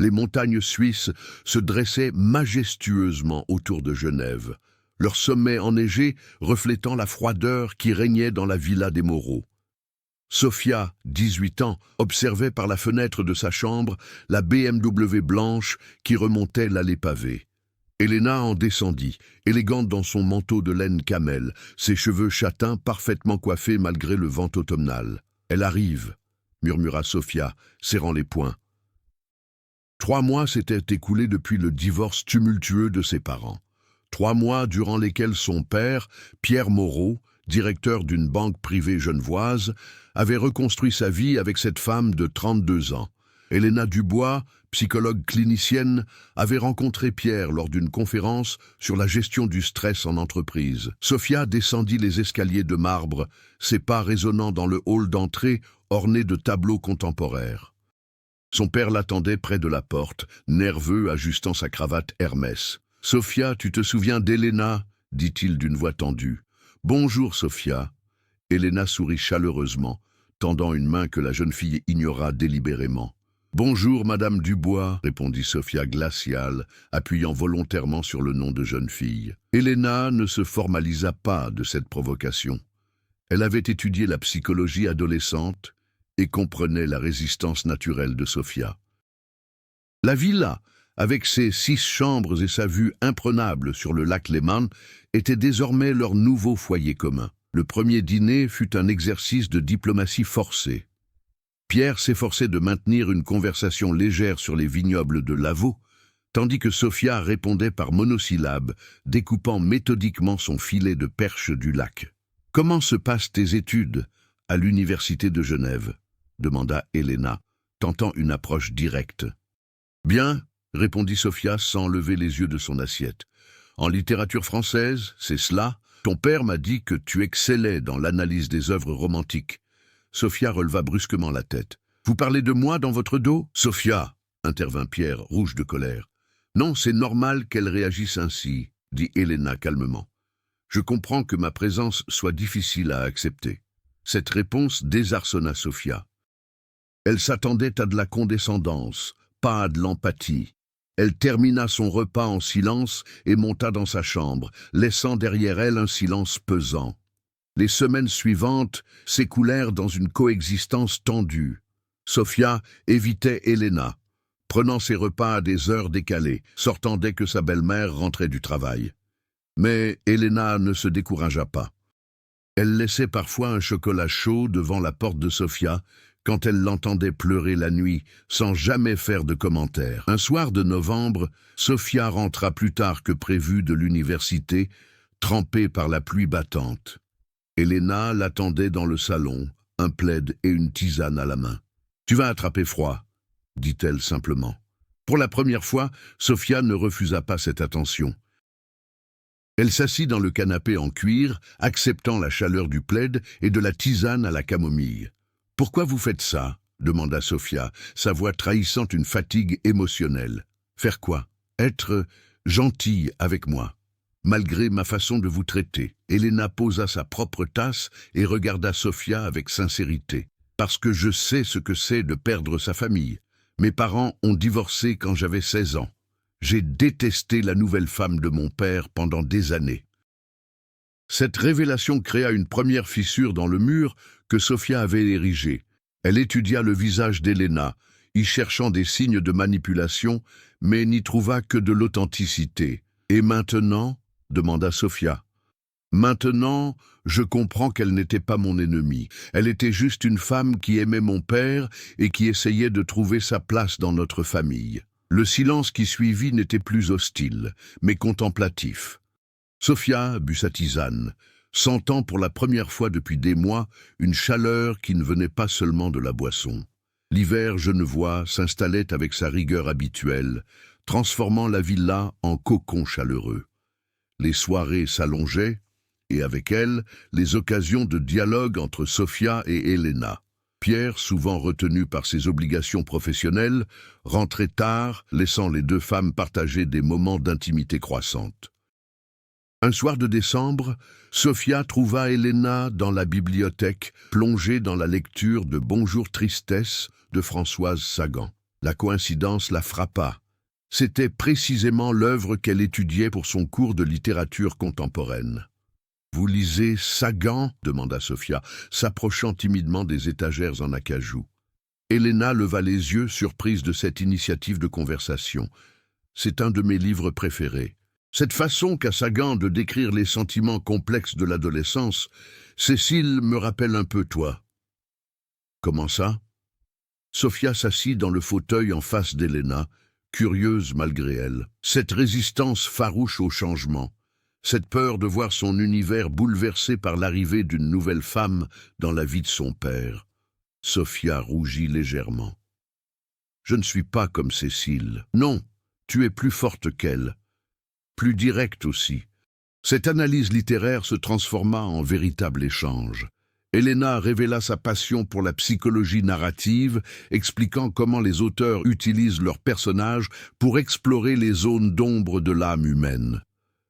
Les montagnes suisses se dressaient majestueusement autour de Genève, leur sommet enneigé reflétant la froideur qui régnait dans la villa des Moreau. Sophia, 18 ans, observait par la fenêtre de sa chambre la BMW blanche qui remontait l'allée pavée. Helena en descendit, élégante dans son manteau de laine camel, ses cheveux châtains parfaitement coiffés malgré le vent automnal. « Elle arrive », murmura Sophia, serrant les poings. 3 mois s'étaient écoulés depuis le divorce tumultueux de ses parents. 3 mois durant lesquels son père, Pierre Moreau, directeur d'une banque privée genevoise, avait reconstruit sa vie avec cette femme de 32 ans. Helena Dubois, psychologue clinicienne, avait rencontré Pierre lors d'une conférence sur la gestion du stress en entreprise. Sophia descendit les escaliers de marbre, ses pas résonnant dans le hall d'entrée orné de tableaux contemporains. Son père l'attendait près de la porte, nerveux, ajustant sa cravate Hermès. « Sophia, tu te souviens d'Helena ?» dit-il d'une voix tendue. « Bonjour, Sophia. » Helena sourit chaleureusement, tendant une main que la jeune fille ignora délibérément. « Bonjour, Madame Dubois, » répondit Sophia glaciale, appuyant volontairement sur le nom de jeune fille. Helena ne se formalisa pas de cette provocation. Elle avait étudié la psychologie adolescente et comprenait la résistance naturelle de Sophia. La villa, avec ses 6 chambres et sa vue imprenable sur le lac Léman, était désormais leur nouveau foyer commun. Le premier dîner fut un exercice de diplomatie forcée. Pierre s'efforçait de maintenir une conversation légère sur les vignobles de Lavaux, tandis que Sophia répondait par monosyllabes, découpant méthodiquement son filet de perche du lac. « Comment se passent tes études à l'université de Genève ?» demanda Helena, tentant une approche directe. « Bien, » répondit Sophia sans lever les yeux de son assiette. « En littérature française, c'est cela. Ton père m'a dit que tu excellais dans l'analyse des œuvres romantiques. » Sophia releva brusquement la tête. « Vous parlez de moi dans votre dos ?»« Sophia !» intervint Pierre, rouge de colère. « Non, c'est normal qu'elle réagisse ainsi, » dit Helena calmement. « Je comprends que ma présence soit difficile à accepter. » Cette réponse désarçonna Sophia. Elle s'attendait à de la condescendance, pas à de l'empathie. Elle termina son repas en silence et monta dans sa chambre, laissant derrière elle un silence pesant. Les semaines suivantes s'écoulèrent dans une coexistence tendue. Sophia évitait Helena, prenant ses repas à des heures décalées, sortant dès que sa belle-mère rentrait du travail. Mais Helena ne se découragea pas. Elle laissait parfois un chocolat chaud devant la porte de Sophia quand elle l'entendait pleurer la nuit, sans jamais faire de commentaires. Un soir de novembre, Sophia rentra plus tard que prévu de l'université, trempée par la pluie battante. Helena l'attendait dans le salon, un plaid et une tisane à la main. « Tu vas attraper froid », dit-elle simplement. Pour la première fois, Sophia ne refusa pas cette attention. Elle s'assit dans le canapé en cuir, acceptant la chaleur du plaid et de la tisane à la camomille. « Pourquoi vous faites ça ?» demanda Sophia, sa voix trahissant une fatigue émotionnelle. « Faire quoi ? Être gentille avec moi. Malgré ma façon de vous traiter. » Helena posa sa propre tasse et regarda Sophia avec sincérité. « Parce que je sais ce que c'est de perdre sa famille. Mes parents ont divorcé quand j'avais 16 ans. J'ai détesté la nouvelle femme de mon père pendant des années. » Cette révélation créa une première fissure dans le mur que Sophia avait érigé. Elle étudia le visage d'Helena, y cherchant des signes de manipulation, mais n'y trouva que de l'authenticité. « Et maintenant ?» demanda Sophia. « Maintenant, je comprends qu'elle n'était pas mon ennemie. Elle était juste une femme qui aimait mon père et qui essayait de trouver sa place dans notre famille. » Le silence qui suivit n'était plus hostile, mais contemplatif. Sophia but sa tisane, sentant pour la première fois depuis des mois une chaleur qui ne venait pas seulement de la boisson. L'hiver genevois s'installait avec sa rigueur habituelle, transformant la villa en cocon chaleureux. Les soirées s'allongeaient, et avec elles, les occasions de dialogue entre Sophia et Helena. Pierre, souvent retenu par ses obligations professionnelles, rentrait tard, laissant les deux femmes partager des moments d'intimité croissante. Un soir de décembre, Sophia trouva Helena dans la bibliothèque, plongée dans la lecture de Bonjour Tristesse de Françoise Sagan. La coïncidence la frappa. C'était précisément l'œuvre qu'elle étudiait pour son cours de littérature contemporaine. « Vous lisez Sagan » demanda Sophia, s'approchant timidement des étagères en acajou. Helena leva les yeux, surprise de cette initiative de conversation. « C'est un de mes livres préférés. Cette façon qu'a Sagan de décrire les sentiments complexes de l'adolescence, Cécile me rappelle un peu toi. » « Comment ça ?» Sophia s'assit dans le fauteuil en face d'Helena, curieuse malgré elle. Cette résistance farouche au changement, cette peur de voir son univers bouleversé par l'arrivée d'une nouvelle femme dans la vie de son père. Sophia rougit légèrement. « Je ne suis pas comme Cécile. Non, tu es plus forte qu'elle. Plus directe aussi. » Cette analyse littéraire se transforma en véritable échange. Helena révéla sa passion pour la psychologie narrative, expliquant comment les auteurs utilisent leurs personnages pour explorer les zones d'ombre de l'âme humaine.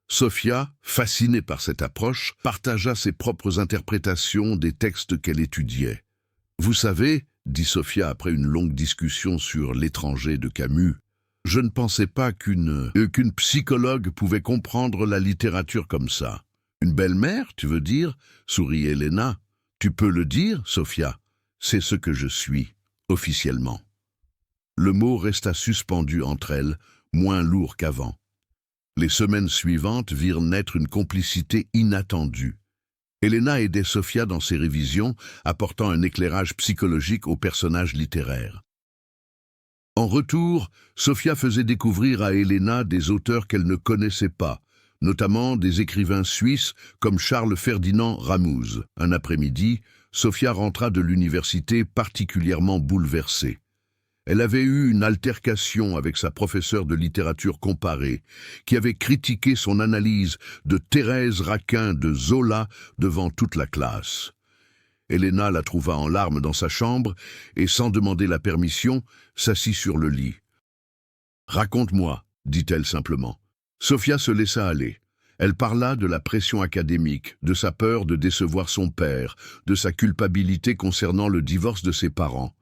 Sophia, fascinée par cette approche, partagea ses propres interprétations des textes qu'elle étudiait. « Vous savez, » dit Sophia après une longue discussion sur L'étranger de Camus, « je ne pensais pas qu'une psychologue pouvait comprendre la littérature comme ça. »« Une belle-mère, tu veux dire ?» sourit Helena. « Tu peux le dire, Sophia, c'est ce que je suis, officiellement. » Le mot resta suspendu entre elles, moins lourd qu'avant. Les semaines suivantes virent naître une complicité inattendue. Helena aidait Sophia dans ses révisions, apportant un éclairage psychologique aux personnages littéraires. En retour, Sophia faisait découvrir à Helena des auteurs qu'elle ne connaissait pas, notamment des écrivains suisses comme Charles-Ferdinand Ramuz. Un après-midi, Sophia rentra de l'université particulièrement bouleversée. Elle avait eu une altercation avec sa professeure de littérature comparée, qui avait critiqué son analyse de Thérèse Raquin de Zola devant toute la classe. Helena la trouva en larmes dans sa chambre et, sans demander la permission, s'assit sur le lit. « Raconte-moi, » dit-elle simplement. Sophia se laissa aller. Elle parla de la pression académique, de sa peur de décevoir son père, de sa culpabilité concernant le divorce de ses parents.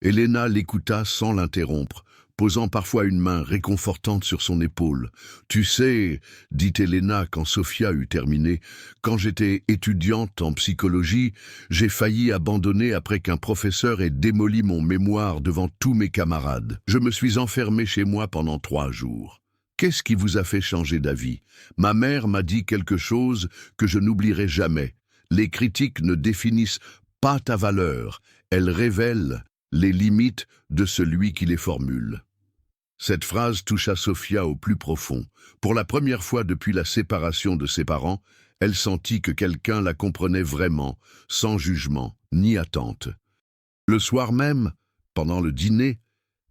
Helena l'écouta sans l'interrompre, posant parfois une main réconfortante sur son épaule. « Tu sais, » dit Helena quand Sophia eut terminé, « quand j'étais étudiante en psychologie, j'ai failli abandonner après qu'un professeur ait démoli mon mémoire devant tous mes camarades. Je me suis enfermée chez moi pendant 3 jours. Qu'est-ce qui vous a fait changer d'avis? Ma mère m'a dit quelque chose que je n'oublierai jamais. Les critiques ne définissent pas ta valeur, elles révèlent les limites de celui qui les formule. » Cette phrase toucha Sophia au plus profond. Pour la première fois depuis la séparation de ses parents, elle sentit que quelqu'un la comprenait vraiment, sans jugement ni attente. Le soir même, pendant le dîner,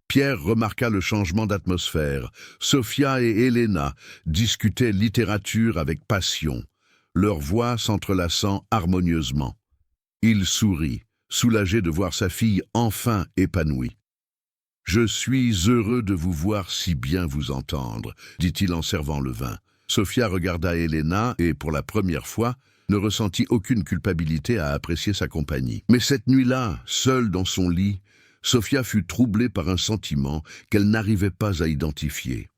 Pierre remarqua le changement d'atmosphère. Sophia et Helena discutaient littérature avec passion, leurs voix s'entrelaçant harmonieusement. Il sourit, soulagé de voir sa fille enfin épanouie. « Je suis heureux de vous voir si bien vous entendre, » dit-il en servant le vin. Sophia regarda Helena et, pour la première fois, ne ressentit aucune culpabilité à apprécier sa compagnie. Mais cette nuit-là, seule dans son lit, Sophia fut troublée par un sentiment qu'elle n'arrivait pas à identifier.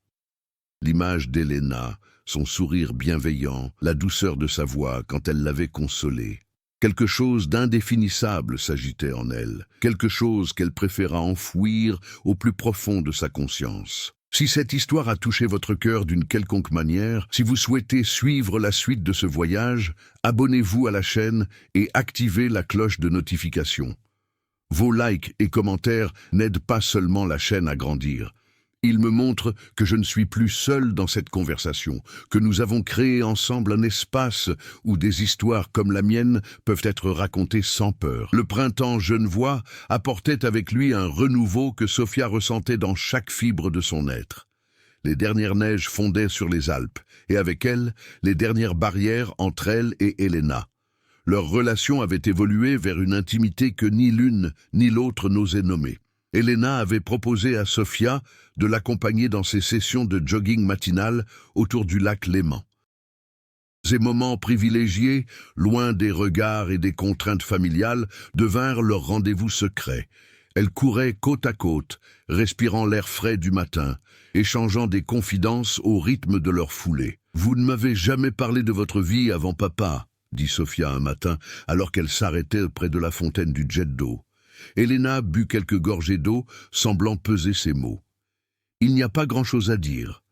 L'image d'Helena, son sourire bienveillant, la douceur de sa voix quand elle l'avait consolée. Quelque chose d'indéfinissable s'agitait en elle, quelque chose qu'elle préféra enfouir au plus profond de sa conscience. Si cette histoire a touché votre cœur d'une quelconque manière, si vous souhaitez suivre la suite de ce voyage, abonnez-vous à la chaîne et activez la cloche de notification. Vos likes et commentaires n'aident pas seulement la chaîne à grandir. Ils me montrent que je ne suis plus seul dans cette conversation, que nous avons créé ensemble un espace où des histoires comme la mienne peuvent être racontées sans peur. Le printemps genevois apportait avec lui un renouveau que Sophia ressentait dans chaque fibre de son être. Les dernières neiges fondaient sur les Alpes, et avec elles, les dernières barrières entre elle et Helena. Leur relation avait évolué vers une intimité que ni l'une ni l'autre n'osait nommer. Helena avait proposé à Sophia de l'accompagner dans ses sessions de jogging matinal autour du lac Léman. Ces moments privilégiés, loin des regards et des contraintes familiales, devinrent leur rendez-vous secret. Elles couraient côte à côte, respirant l'air frais du matin, échangeant des confidences au rythme de leur foulée. « Vous ne m'avez jamais parlé de votre vie avant papa », dit Sofia un matin, alors qu'elle s'arrêtait près de la fontaine du jet d'eau. Elena but quelques gorgées d'eau, semblant peser ses mots. « Il n'y a pas grand-chose à dire.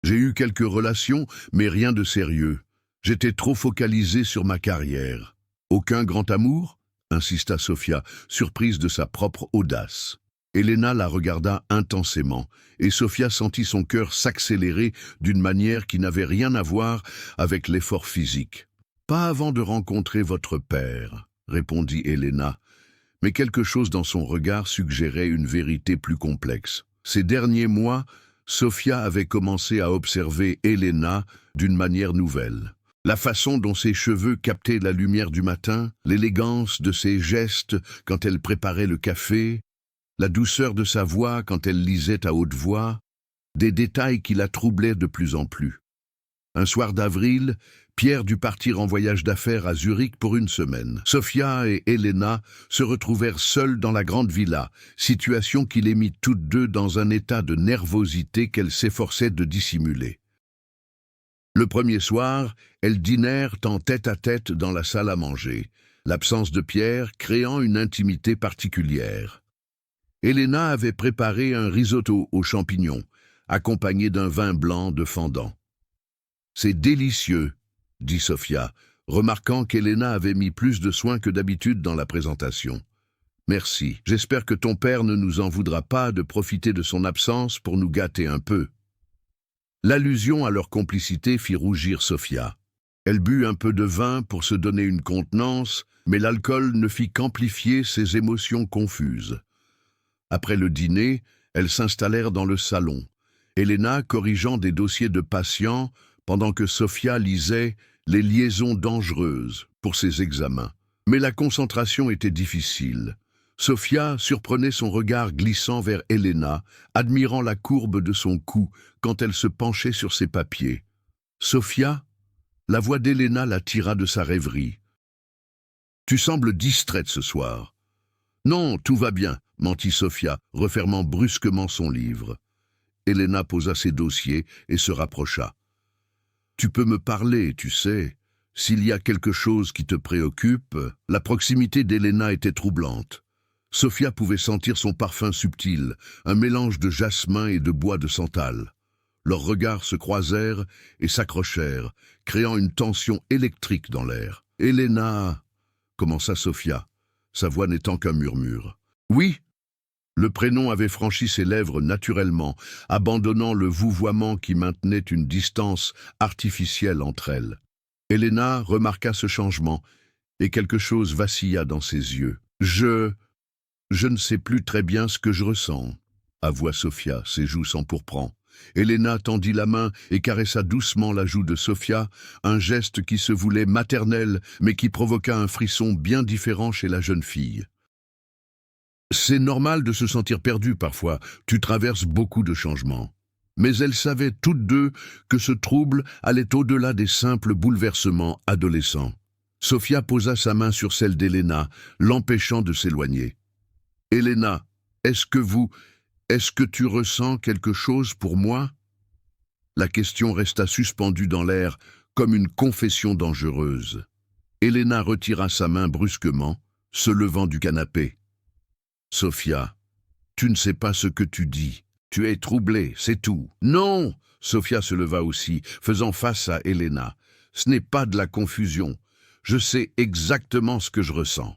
J'ai eu quelques relations, mais rien de sérieux. J'étais trop focalisée sur ma carrière. »« Aucun grand amour ?» insista Sofia, surprise de sa propre audace. Elena la regarda intensément, et Sofia sentit son cœur s'accélérer d'une manière qui n'avait rien à voir avec l'effort physique. « Pas avant de rencontrer votre père, » répondit Elena, mais quelque chose dans son regard suggérait une vérité plus complexe. Ces derniers mois, Sofia avait commencé à observer Elena d'une manière nouvelle. La façon dont ses cheveux captaient la lumière du matin, l'élégance de ses gestes quand elle préparait le café, la douceur de sa voix quand elle lisait à haute voix, des détails qui la troublaient de plus en plus. Un soir d'avril, Pierre dut partir en voyage d'affaires à Zurich pour une semaine. Sofia et Elena se retrouvèrent seules dans la grande villa, situation qui les mit toutes deux dans un état de nervosité qu'elles s'efforçaient de dissimuler. Le premier soir, elles dînèrent en tête-à-tête dans la salle à manger, l'absence de Pierre créant une intimité particulière. Elena avait préparé un risotto aux champignons, accompagné d'un vin blanc de fendant. « C'est délicieux », dit Sofia, remarquant qu'Elena avait mis plus de soin que d'habitude dans la présentation. « Merci. J'espère que ton père ne nous en voudra pas de profiter de son absence pour nous gâter un peu. » L'allusion à leur complicité fit rougir Sofia. Elle but un peu de vin pour se donner une contenance, mais l'alcool ne fit qu'amplifier ses émotions confuses. Après le dîner, elles s'installèrent dans le salon, Elena corrigeant des dossiers de patients pendant que Sofia lisait « Les liaisons dangereuses » pour ses examens. Mais la concentration était difficile. Sofia surprenait son regard glissant vers Elena, admirant la courbe de son cou quand elle se penchait sur ses papiers. « Sofia ?» La voix d'Elena la tira de sa rêverie. « Tu sembles distraite ce soir. »« Non, tout va bien, » mentit Sofia, refermant brusquement son livre. Elena posa ses dossiers et se rapprocha. « Tu peux me parler, tu sais. S'il y a quelque chose qui te préoccupe... » La proximité d'Elena était troublante. Sofia pouvait sentir son parfum subtil, un mélange de jasmin et de bois de santal. Leurs regards se croisèrent et s'accrochèrent, créant une tension électrique dans l'air. « Elena » commença Sofia, sa voix n'étant qu'un murmure. « Oui » Le prénom avait franchi ses lèvres naturellement, abandonnant le vouvoiement qui maintenait une distance artificielle entre elles. Elena remarqua ce changement, et quelque chose vacilla dans ses yeux. « Je ne sais plus très bien ce que je ressens », avoua Sofia, ses joues s'empourprant. Elena tendit la main et caressa doucement la joue de Sofia, un geste qui se voulait maternel, mais qui provoqua un frisson bien différent chez la jeune fille. « C'est normal de se sentir perdu parfois, tu traverses beaucoup de changements. » Mais elles savaient toutes deux que ce trouble allait au-delà des simples bouleversements adolescents. Sofia posa sa main sur celle d'Elena, l'empêchant de s'éloigner. « Elena, est-ce que tu ressens quelque chose pour moi ?» La question resta suspendue dans l'air, comme une confession dangereuse. Elena retira sa main brusquement, se levant du canapé. « Sofia, tu ne sais pas ce que tu dis. Tu es troublée, c'est tout. »« Non !» Sofia se leva aussi, faisant face à Elena. « Ce n'est pas de la confusion. Je sais exactement ce que je ressens. »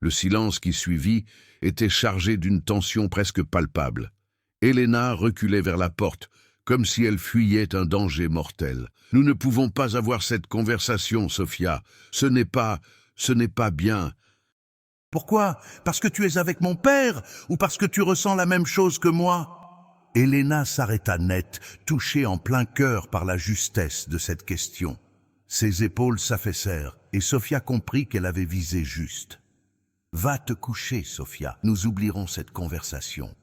Le silence qui suivit était chargé d'une tension presque palpable. Elena reculait vers la porte, comme si elle fuyait un danger mortel. « Nous ne pouvons pas avoir cette conversation, Sofia. Ce n'est pas bien. »« Pourquoi ? Parce que tu es avec mon père ou parce que tu ressens la même chose que moi ?» Elena s'arrêta net, touchée en plein cœur par la justesse de cette question. Ses épaules s'affaissèrent et Sofia comprit qu'elle avait visé juste. « Va te coucher, Sofia. Nous oublierons cette conversation. »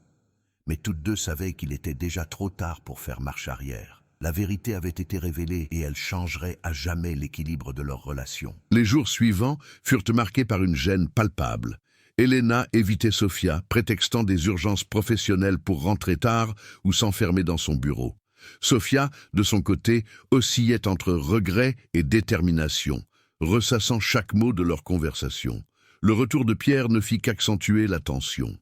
Mais toutes deux savaient qu'il était déjà trop tard pour faire marche arrière. La vérité avait été révélée et elle changerait à jamais l'équilibre de leur relation. Les jours suivants furent marqués par une gêne palpable. Elena évitait Sofia, prétextant des urgences professionnelles pour rentrer tard ou s'enfermer dans son bureau. Sofia, de son côté, oscillait entre regret et détermination, ressassant chaque mot de leur conversation. Le retour de Pierre ne fit qu'accentuer la tension.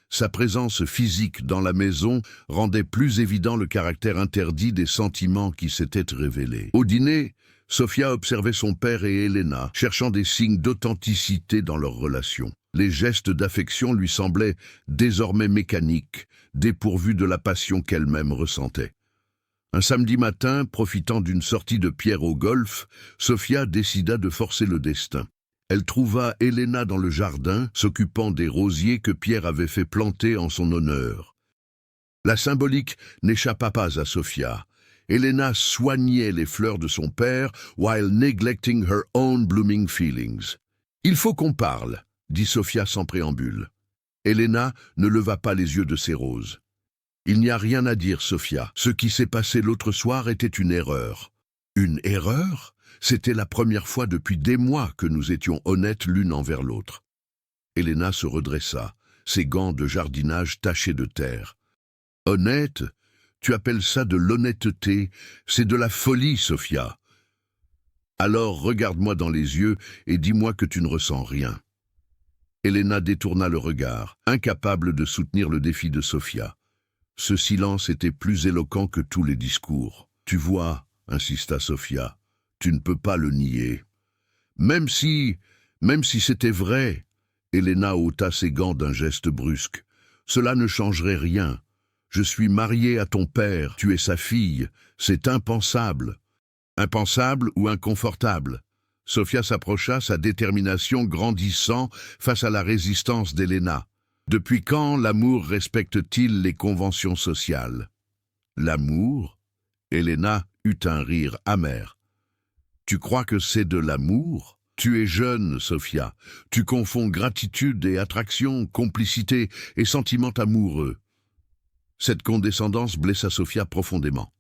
Sa présence physique dans la maison rendait plus évident le caractère interdit des sentiments qui s'étaient révélés. Au dîner, Sofia observait son père et Elena, cherchant des signes d'authenticité dans leur relation. Les gestes d'affection lui semblaient désormais mécaniques, dépourvus de la passion qu'elle-même ressentait. Un samedi matin, profitant d'une sortie de Pierre au golf, Sofia décida de forcer le destin. Elle trouva Elena dans le jardin, s'occupant des rosiers que Pierre avait fait planter en son honneur. La symbolique n'échappa pas à Sofia. Elena soignait les fleurs de son père, while neglecting her own blooming feelings. « Il faut qu'on parle », dit Sofia sans préambule. Elena ne leva pas les yeux de ses roses. « Il n'y a rien à dire, Sofia. Ce qui s'est passé l'autre soir était une erreur. » « Une erreur ? C'était la première fois depuis des mois que nous étions honnêtes l'une envers l'autre. » Elena se redressa, ses gants de jardinage tachés de terre. « Honnête ? Tu appelles ça de l'honnêteté? C'est de la folie, Sofia. Alors regarde-moi dans les yeux et dis-moi que tu ne ressens rien. » Elena détourna le regard, incapable de soutenir le défi de Sofia. Ce silence était plus éloquent que tous les discours. « Tu vois, » insista Sofia, « tu ne peux pas le nier. » Même si c'était vrai, Elena ôta ses gants d'un geste brusque. Cela ne changerait rien. Je suis mariée à ton père, tu es sa fille, c'est impensable. Impensable ou inconfortable? Sofia s'approcha, sa détermination grandissant face à la résistance d'Elena. Depuis quand l'amour respecte-t-il les conventions sociales? L'amour? Elena eut un rire amer. Tu crois que c'est de l'amour? Tu es jeune, Sofia. Tu confonds gratitude et attraction, complicité et sentiment amoureux. Cette condescendance blessa Sofia profondément.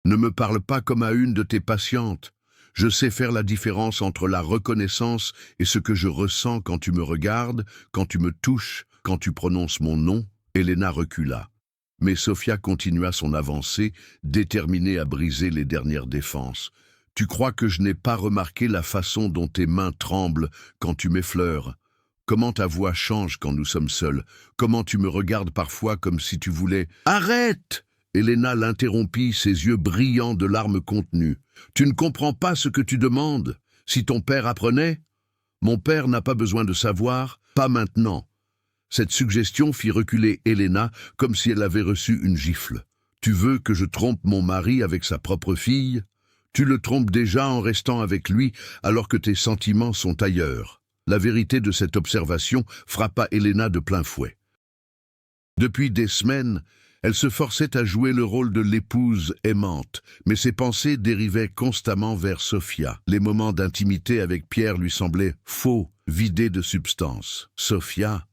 Ne me parle pas comme à une de tes patientes. Je sais faire la différence entre la reconnaissance et ce que je ressens quand tu me regardes, quand tu me touches, quand tu prononces mon nom. Elena recula. Mais Sofia continua son avancée, déterminée à briser les dernières défenses. Tu crois que je n'ai pas remarqué la façon dont tes mains tremblent quand tu m'effleures? Comment ta voix change quand nous sommes seuls? Comment tu me regardes parfois comme si tu voulais... « Arrête !» Elena l'interrompit, ses yeux brillants de larmes contenues. « Tu ne comprends pas ce que tu demandes. Si ton père apprenait... » « Mon père n'a pas besoin de savoir, pas maintenant. » Cette suggestion fit reculer Elena comme si elle avait reçu une gifle. « Tu veux que je trompe mon mari avec sa propre fille? Tu le trompes déjà en restant avec lui alors que tes sentiments sont ailleurs. » La vérité de cette observation frappa Elena de plein fouet. Depuis des semaines, elle se forçait à jouer le rôle de l'épouse aimante, mais ses pensées dérivaient constamment vers Sofia. Les moments d'intimité avec Pierre lui semblaient faux, vidés de substance. « Sofia !»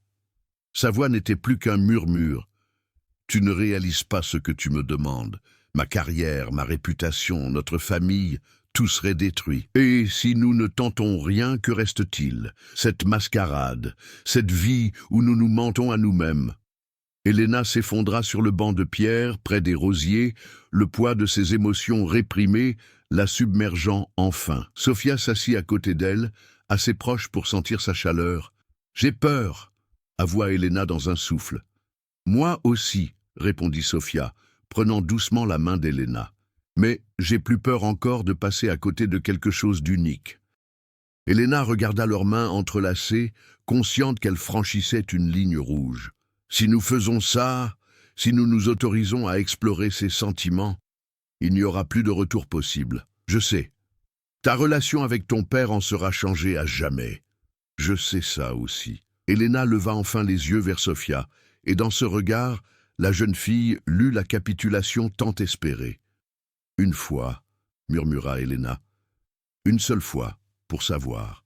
Sa voix n'était plus qu'un murmure. « Tu ne réalises pas ce que tu me demandes. Ma carrière, ma réputation, notre famille, tout serait détruit. Et si nous ne tentons rien, que reste-t-il? Cette mascarade, cette vie où nous nous mentons à nous-mêmes. » Elena s'effondra sur le banc de pierre, près des rosiers, le poids de ses émotions réprimées, la submergeant enfin. Sofia s'assit à côté d'elle, assez proche pour sentir sa chaleur. « J'ai peur !» avoua Elena dans un souffle. « Moi aussi !» répondit Sofia, prenant doucement la main d'Elena. « Mais j'ai plus peur encore de passer à côté de quelque chose d'unique. » Elena regarda leurs mains entrelacées, consciente qu'elles franchissaient une ligne rouge. « Si nous faisons ça, si nous nous autorisons à explorer ces sentiments, il n'y aura plus de retour possible. Je sais. Ta relation avec ton père en sera changée à jamais. Je sais ça aussi. » Elena leva enfin les yeux vers Sofia, et dans ce regard, la jeune fille lut la capitulation tant espérée. « Une fois, » murmura Elena. « Une seule fois, pour savoir. »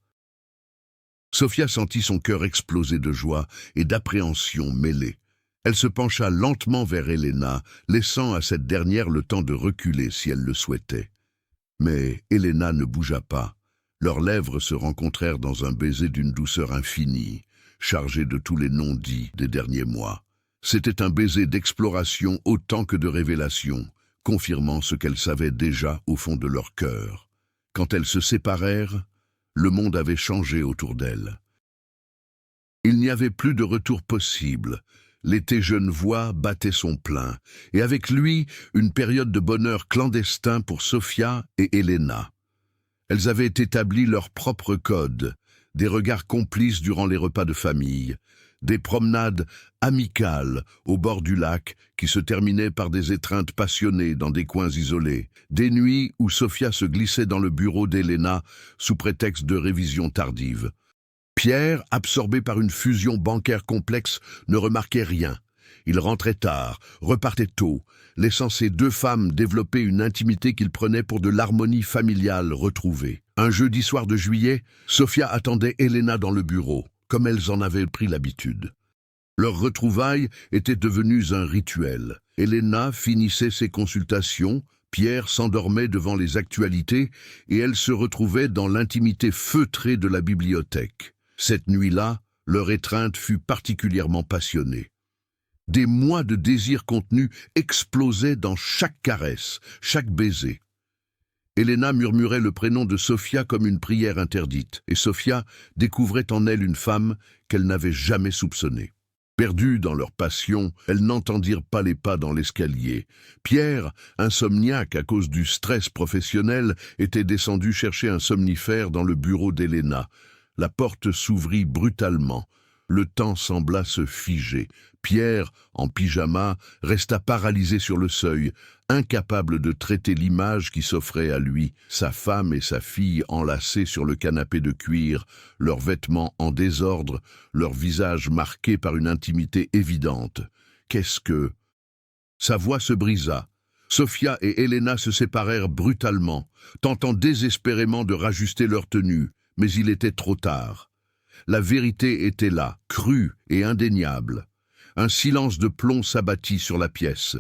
Sofia sentit son cœur exploser de joie et d'appréhension mêlée. Elle se pencha lentement vers Elena, laissant à cette dernière le temps de reculer si elle le souhaitait. Mais Elena ne bougea pas. Leurs lèvres se rencontrèrent dans un baiser d'une douceur infinie. chargé de tous les non-dits des derniers mois. C'était un baiser d'exploration autant que de révélation, confirmant ce qu'elles savaient déjà au fond de leur cœur. Quand elles se séparèrent, le monde avait changé autour d'elles. Il n'y avait plus de retour possible. L'été genevois battait son plein, et avec lui, une période de bonheur clandestin pour Sofia et Elena. Elles avaient établi leur propre code, des regards complices durant les repas de famille, des promenades amicales au bord du lac qui se terminaient par des étreintes passionnées dans des coins isolés, des nuits où Sofia se glissait dans le bureau d'Elena sous prétexte de révision tardive. Pierre, absorbé par une fusion bancaire complexe, ne remarquait rien. Il rentrait tard, repartait tôt, laissant ces deux femmes développer une intimité qu'il prenait pour de l'harmonie familiale retrouvée. Un jeudi soir de juillet, Sofia attendait Elena dans le bureau, comme elles en avaient pris l'habitude. Leurs retrouvailles étaient devenues un rituel. Elena finissait ses consultations, Pierre s'endormait devant les actualités et elle se retrouvait dans l'intimité feutrée de la bibliothèque. Cette nuit-là, leur étreinte fut particulièrement passionnée. Des mois de désir contenu explosaient dans chaque caresse, chaque baiser. Elena murmurait le prénom de Sofia comme une prière interdite, et Sofia découvrait en elle une femme qu'elle n'avait jamais soupçonnée. Perdues dans leur passion, elles n'entendirent pas les pas dans l'escalier. Pierre, insomniaque à cause du stress professionnel, était descendu chercher un somnifère dans le bureau d'Elena. La porte s'ouvrit brutalement. Le temps sembla se figer. Pierre, en pyjama, resta paralysé sur le seuil, incapable de traiter l'image qui s'offrait à lui, sa femme et sa fille enlacées sur le canapé de cuir, leurs vêtements en désordre, leurs visages marqués par une intimité évidente. Qu'est-ce que... Sa voix se brisa. Sofia et Elena se séparèrent brutalement, tentant désespérément de rajuster leur tenue, mais il était trop tard. La vérité était là, crue et indéniable. Un silence de plomb s'abattit sur la pièce.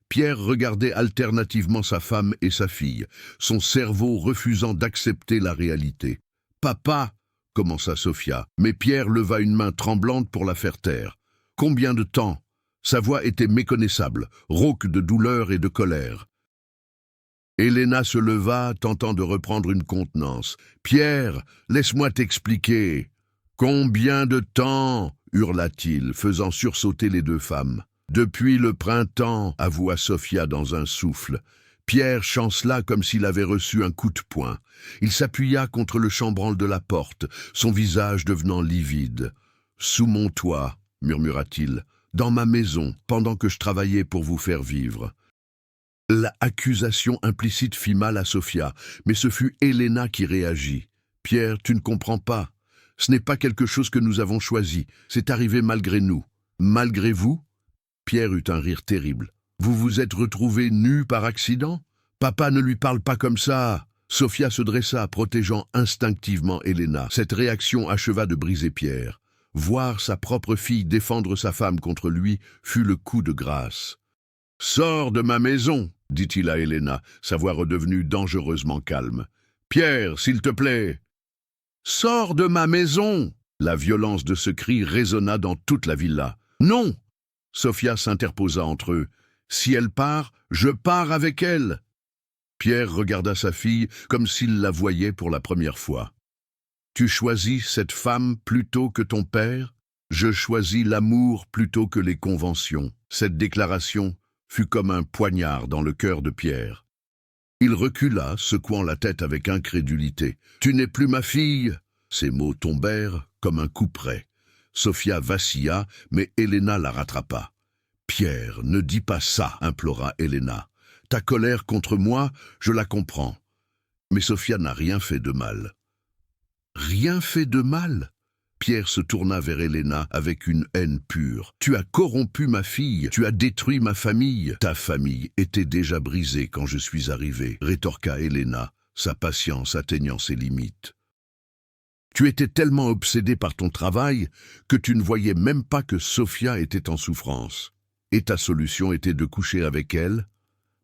Pierre regardait alternativement sa femme et sa fille, son cerveau refusant d'accepter la réalité. « Papa !» commença Sofia, mais Pierre leva une main tremblante pour la faire taire. « Combien de temps ?» Sa voix était méconnaissable, rauque de douleur et de colère. Elena se leva, tentant de reprendre une contenance. « Pierre, laisse-moi t'expliquer. »« Combien de temps ?» hurla-t-il, faisant sursauter les deux femmes. « Depuis le printemps, » avoua Sofia dans un souffle. Pierre chancela comme s'il avait reçu un coup de poing. Il s'appuya contre le chambranle de la porte, son visage devenant livide. « Sous mon toit, » murmura-t-il, « dans ma maison, pendant que je travaillais pour vous faire vivre. » L'accusation implicite fit mal à Sofia, mais ce fut Elena qui réagit. « Pierre, tu ne comprends pas. Ce n'est pas quelque chose que nous avons choisi. C'est arrivé malgré nous. »« Malgré vous ?» Pierre eut un rire terrible. « Vous vous êtes retrouvés nus par accident ? Papa ne lui parle pas comme ça !» Sofia se dressa, protégeant instinctivement Elena. Cette réaction acheva de briser Pierre. Voir sa propre fille défendre sa femme contre lui fut le coup de grâce. « Sors de ma maison !» dit-il à Elena, sa voix redevenue dangereusement calme. « Pierre, s'il te plaît !»« Sors de ma maison !» La violence de ce cri résonna dans toute la villa. « Non !» Sofia s'interposa entre eux. « Si elle part, je pars avec elle !» Pierre regarda sa fille comme s'il la voyait pour la première fois. « Tu choisis cette femme plutôt que ton père ? Je choisis l'amour plutôt que les conventions. » Cette déclaration fut comme un poignard dans le cœur de Pierre. Il recula, secouant la tête avec incrédulité. « Tu n'es plus ma fille !» Ces mots tombèrent comme un couperet. Sofia vacilla, mais Elena la rattrapa. « Pierre, ne dis pas ça !» implora Elena. « Ta colère contre moi, je la comprends. » Mais Sofia n'a rien fait de mal. « Rien fait de mal ?» Pierre se tourna vers Elena avec une haine pure. « Tu as corrompu ma fille, tu as détruit ma famille. »« Ta famille était déjà brisée quand je suis arrivé, » rétorqua Elena, sa patience atteignant ses limites. « Tu étais tellement obsédé par ton travail que tu ne voyais même pas que Sofia était en souffrance. Et ta solution était de coucher avec elle ?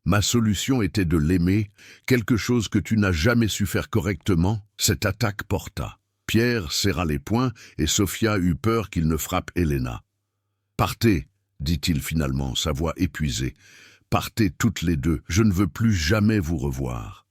Ma solution était de l'aimer, quelque chose que tu n'as jamais su faire correctement. » Cette attaque porta. Pierre serra les poings et Sofia eut peur qu'il ne frappe Elena. « Partez, dit-il finalement, sa voix épuisée. Partez toutes les deux, je ne veux plus jamais vous revoir. »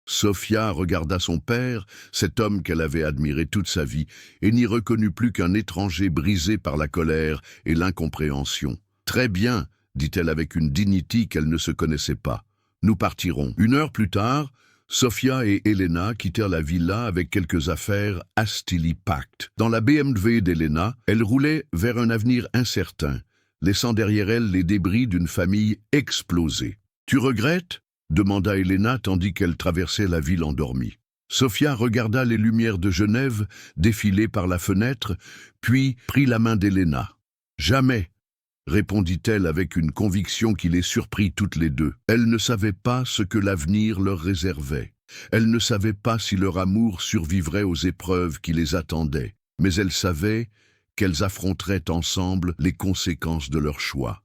Sofia regarda son père, cet homme qu'elle avait admiré toute sa vie, et n'y reconnut plus qu'un étranger brisé par la colère et l'incompréhension. « Très bien, dit-elle avec une dignité qu'elle ne se connaissait pas. Nous partirons. » 1 heure plus tard, Sofia et Elena quittèrent la villa avec quelques affaires hastily packed. Dans la BMW d'Elena, elle roulait vers un avenir incertain, laissant derrière elle les débris d'une famille explosée. « Tu regrettes ?» demanda Elena tandis qu'elle traversait la ville endormie. Sofia regarda les lumières de Genève défiler par la fenêtre, puis prit la main d'Elena. « Jamais !» répondit-elle avec une conviction qui les surprit toutes les deux. Elle ne savait pas ce que l'avenir leur réservait. Elle ne savait pas si leur amour survivrait aux épreuves qui les attendaient, mais elle savait qu'elles affronteraient ensemble les conséquences de leur choix.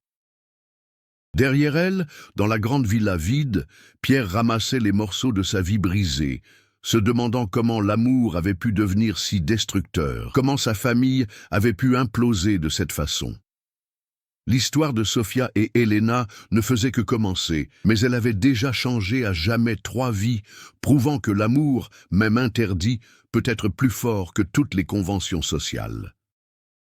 Derrière elle, dans la grande villa vide, Pierre ramassait les morceaux de sa vie brisée, se demandant comment l'amour avait pu devenir si destructeur, comment sa famille avait pu imploser de cette façon. L'histoire de Sofia et Elena ne faisait que commencer, mais elle avait déjà changé à jamais 3 vies, prouvant que l'amour, même interdit, peut être plus fort que toutes les conventions sociales.